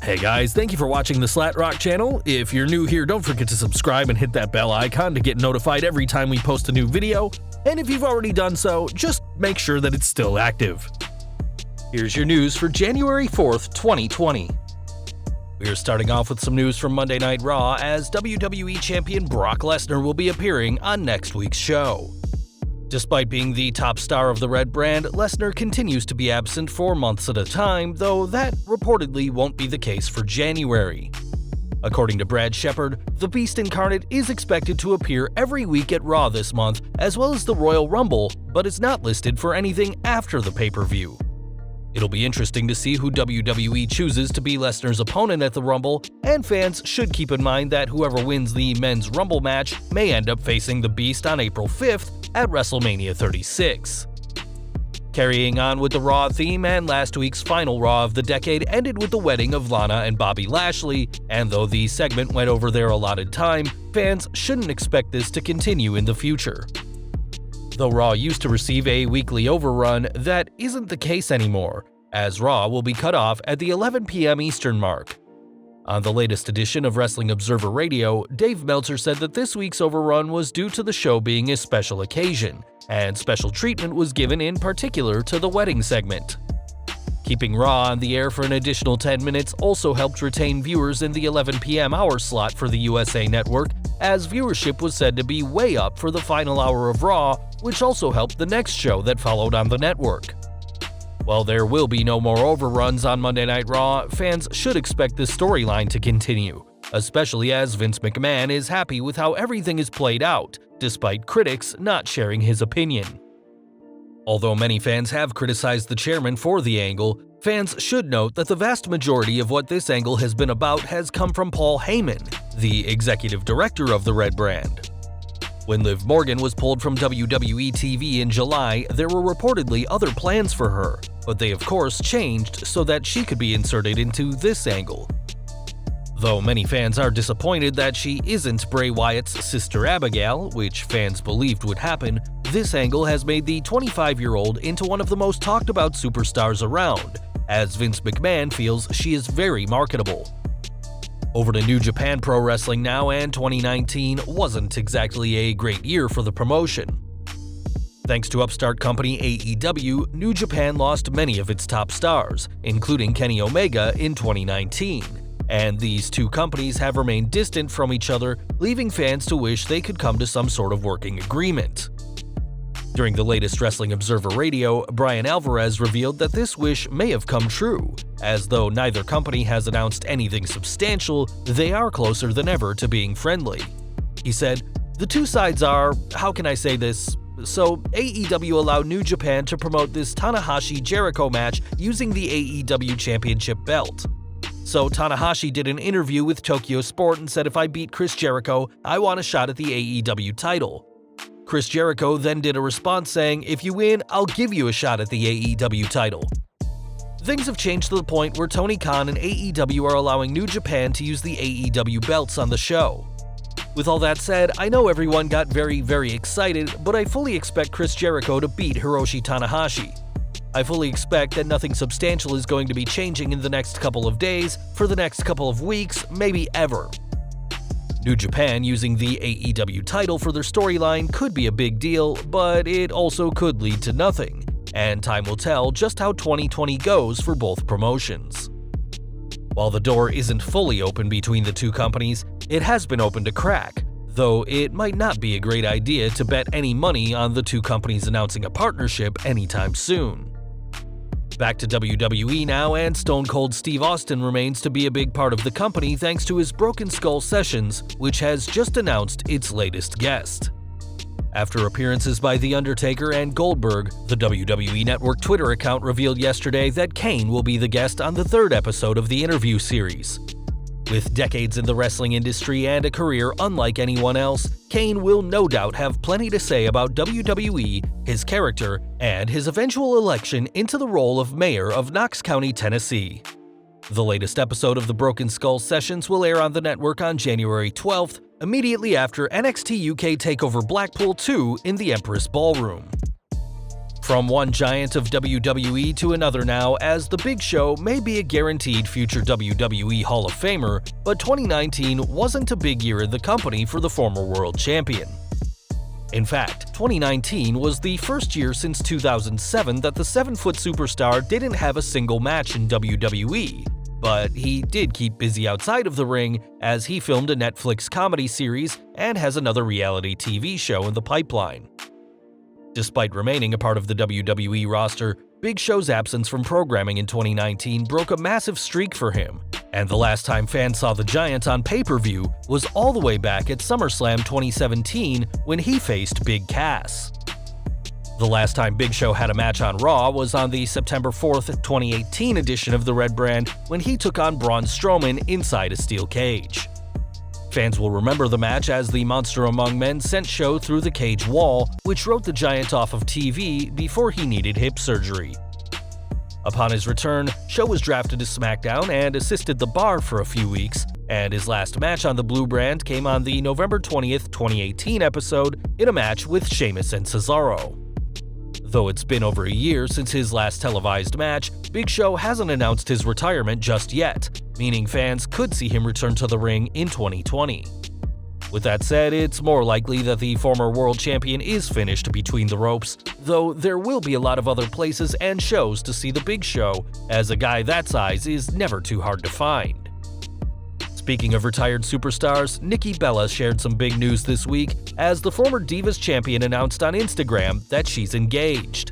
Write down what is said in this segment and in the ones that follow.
Hey guys, thank you for watching the SlatRock channel. If you're new here, don't forget to subscribe and hit that bell icon to get notified every time we post a new video. And if you've already done so, just make sure that it's still active. Here's your news for January 4th, 2020. We're starting off with some news from Monday Night Raw, as WWE Champion Brock Lesnar will be appearing on next week's show. Despite being the top star of the Red brand, Lesnar continues to be absent for months at a time, though that reportedly won't be the case for January. According to Brad Shepard, the Beast Incarnate is expected to appear every week at Raw this month, as well as the Royal Rumble, but is not listed for anything after the pay-per-view. It'll be interesting to see who WWE chooses to be Lesnar's opponent at the Rumble, and fans should keep in mind that whoever wins the Men's Rumble match may end up facing the Beast on April 5th at WrestleMania 36. Carrying on with the Raw theme, and last week's final Raw of the decade ended with the wedding of Lana and Bobby Lashley, and though the segment went over their allotted time, fans shouldn't expect this to continue in the future. Though Raw used to receive a weekly overrun, that isn't the case anymore, as Raw will be cut off at the 11 p.m. Eastern mark. On the latest edition of Wrestling Observer Radio, Dave Meltzer said that this week's overrun was due to the show being a special occasion, and special treatment was given in particular to the wedding segment. Keeping Raw on the air for an additional 10 minutes also helped retain viewers in the 11 p.m. hour slot for the USA Network, as viewership was said to be way up for the final hour of Raw, which also helped the next show that followed on the network. While there will be no more overruns on Monday Night Raw, fans should expect this storyline to continue, especially as Vince McMahon is happy with how everything is played out, despite critics not sharing his opinion. Although many fans have criticized the chairman for the angle, fans should note that the vast majority of what this angle has been about has come from Paul Heyman, the executive director of the Red brand. When Liv Morgan was pulled from WWE TV in July, there were reportedly other plans for her, but they of course changed so that she could be inserted into this angle. Though many fans are disappointed that she isn't Bray Wyatt's sister Abigail, which fans believed would happen, this angle has made the 25-year-old into one of the most talked about superstars around, as Vince McMahon feels she is very marketable. Over to New Japan Pro Wrestling now, and 2019 wasn't exactly a great year for the promotion. Thanks to upstart company AEW, New Japan lost many of its top stars, including Kenny Omega in 2019, and these two companies have remained distant from each other, leaving fans to wish they could come to some sort of working agreement. During the latest Wrestling Observer Radio, Brian Alvarez revealed that this wish may have come true, as though neither company has announced anything substantial, they are closer than ever to being friendly. He said, "The two sides are, how can I say this? So, AEW allowed New Japan to promote this Tanahashi-Jericho match using the AEW Championship belt. So Tanahashi did an interview with Tokyo Sport and said if I beat Chris Jericho, I want a shot at the AEW title. Chris Jericho then did a response saying, if you win, I'll give you a shot at the AEW title." Things have changed to the point where Tony Khan and AEW are allowing New Japan to use the AEW belts on the show. With all that said, I know everyone got very excited, but I fully expect Chris Jericho to beat Hiroshi Tanahashi. I fully expect that nothing substantial is going to be changing in the next couple of days, for the next couple of weeks, maybe ever. New Japan using the AEW title for their storyline could be a big deal, but it also could lead to nothing, and time will tell just how 2020 goes for both promotions. While the door isn't fully open between the two companies, it has been opened a crack, though it might not be a great idea to bet any money on the two companies announcing a partnership anytime soon. Back to WWE now, and Stone Cold Steve Austin remains to be a big part of the company thanks to his Broken Skull Sessions, which has just announced its latest guest. After appearances by The Undertaker and Goldberg, the WWE Network Twitter account revealed yesterday that Kane will be the guest on the third episode of the interview series. With decades in the wrestling industry and a career unlike anyone else, Kane will no doubt have plenty to say about WWE, his character, and his eventual election into the role of mayor of Knox County, Tennessee. The latest episode of the Broken Skull Sessions will air on the network on January 12th, immediately after NXT UK TakeOver Blackpool 2 in the Empress Ballroom. From one giant of WWE to another now, as The Big Show may be a guaranteed future WWE Hall of Famer, but 2019 wasn't a big year in the company for the former world champion. In fact, 2019 was the first year since 2007 that the 7-foot superstar didn't have a single match in WWE, but he did keep busy outside of the ring as he filmed a Netflix comedy series and has another reality TV show in the pipeline. Despite remaining a part of the WWE roster, Big Show's absence from programming in 2019 broke a massive streak for him, and the last time fans saw the Giant on pay-per-view was all the way back at SummerSlam 2017 when he faced Big Cass. The last time Big Show had a match on Raw was on the September 4th, 2018 edition of the Red Brand when he took on Braun Strowman inside a steel cage. Fans will remember the match as the Monster Among Men sent Show through the cage wall, which wrote the Giant off of TV before he needed hip surgery. Upon his return, Show was drafted to SmackDown and assisted the Bar for a few weeks, and his last match on the Blue Brand came on the November 20th, 2018 episode in a match with Sheamus and Cesaro. Though it's been over a year since his last televised match, Big Show hasn't announced his retirement just yet, meaning fans could see him return to the ring in 2020. With that said, it's more likely that the former world champion is finished between the ropes, though there will be a lot of other places and shows to see the Big Show, as a guy that size is never too hard to find. Speaking of retired superstars, Nikki Bella shared some big news this week as the former Divas champion announced on Instagram that she's engaged.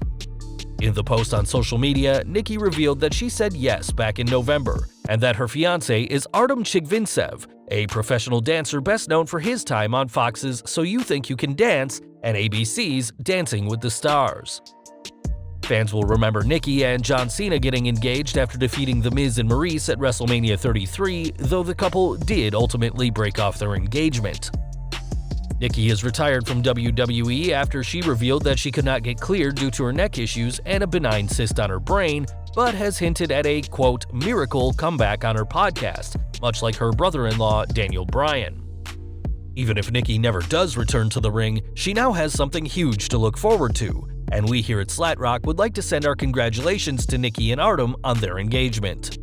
In the post on social media, Nikki revealed that she said yes back in November, and that her fiancé is Artem Chigvintsev, a professional dancer best known for his time on Fox's So You Think You Can Dance and ABC's Dancing with the Stars. Fans will remember Nikki and John Cena getting engaged after defeating The Miz and Maurice at WrestleMania 33, though the couple did ultimately break off their engagement. Nikki is retired from WWE after she revealed that she could not get cleared due to her neck issues and a benign cyst on her brain, but has hinted at a, quote, miracle comeback on her podcast, much like her brother-in-law Daniel Bryan. Even if Nikki never does return to the ring, she now has something huge to look forward to, and we here at SlatRock would like to send our congratulations to Nikki and Artem on their engagement.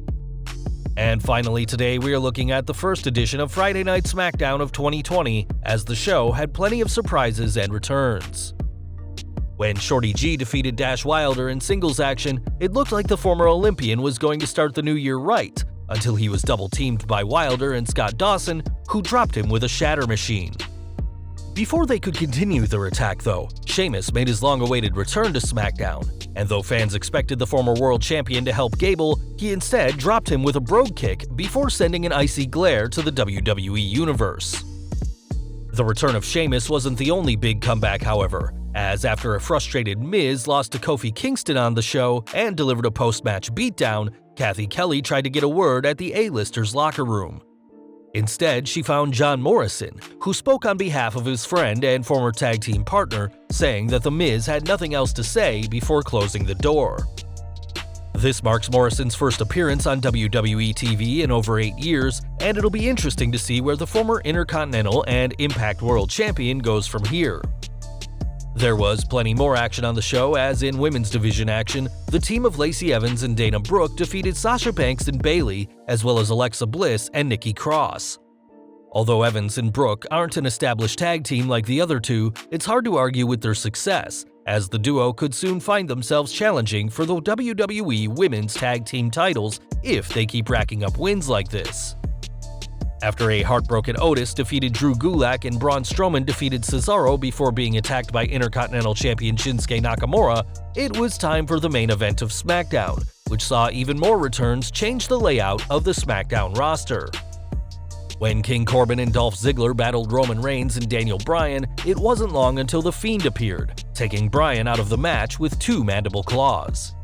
And finally today we are looking at the first edition of Friday Night SmackDown of 2020, as the show had plenty of surprises and returns. When Shorty G defeated Dash Wilder in singles action, it looked like the former Olympian was going to start the new year right, until he was double-teamed by Wilder and Scott Dawson, who dropped him with a shatter machine. Before they could continue their attack though, Sheamus made his long-awaited return to SmackDown, and though fans expected the former world champion to help Gable, he instead dropped him with a brogue kick before sending an icy glare to the WWE Universe. The return of Sheamus wasn't the only big comeback however, as after a frustrated Miz lost to Kofi Kingston on the show and delivered a post-match beatdown, Kathy Kelly tried to get a word at the A-listers' locker room. Instead, she found John Morrison, who spoke on behalf of his friend and former tag team partner, saying that The Miz had nothing else to say before closing the door. This marks Morrison's first appearance on WWE TV in over 8 years, and it'll be interesting to see where the former Intercontinental and Impact World Champion goes from here. There was plenty more action on the show, as in women's division action, the team of Lacey Evans and Dana Brooke defeated Sasha Banks and Bayley, as well as Alexa Bliss and Nikki Cross. Although Evans and Brooke aren't an established tag team like the other two, it's hard to argue with their success, as the duo could soon find themselves challenging for the WWE Women's Tag Team titles if they keep racking up wins like this. After a heartbroken Otis defeated Drew Gulak and Braun Strowman defeated Cesaro before being attacked by Intercontinental Champion Shinsuke Nakamura, it was time for the main event of SmackDown, which saw even more returns change the layout of the SmackDown roster. When King Corbin and Dolph Ziggler battled Roman Reigns and Daniel Bryan, it wasn't long until The Fiend appeared, taking Bryan out of the match with 2 mandible claws.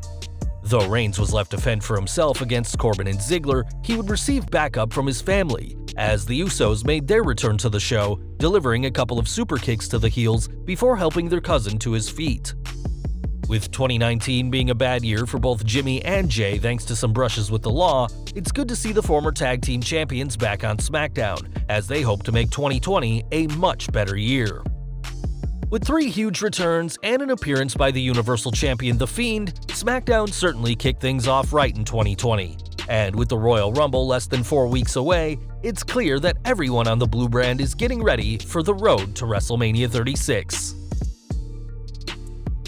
Though Reigns was left to fend for himself against Corbin and Ziggler, he would receive backup from his family, as the Usos made their return to the show, delivering a couple of super kicks to the heels before helping their cousin to his feet. With 2019 being a bad year for both Jimmy and Jay thanks to some brushes with the law, it's good to see the former tag team champions back on SmackDown, as they hope to make 2020 a much better year. With 3 huge returns and an appearance by the Universal Champion The Fiend, SmackDown certainly kicked things off right in 2020. And with the Royal Rumble less than 4 weeks away, it's clear that everyone on the Blue brand is getting ready for the road to WrestleMania 36.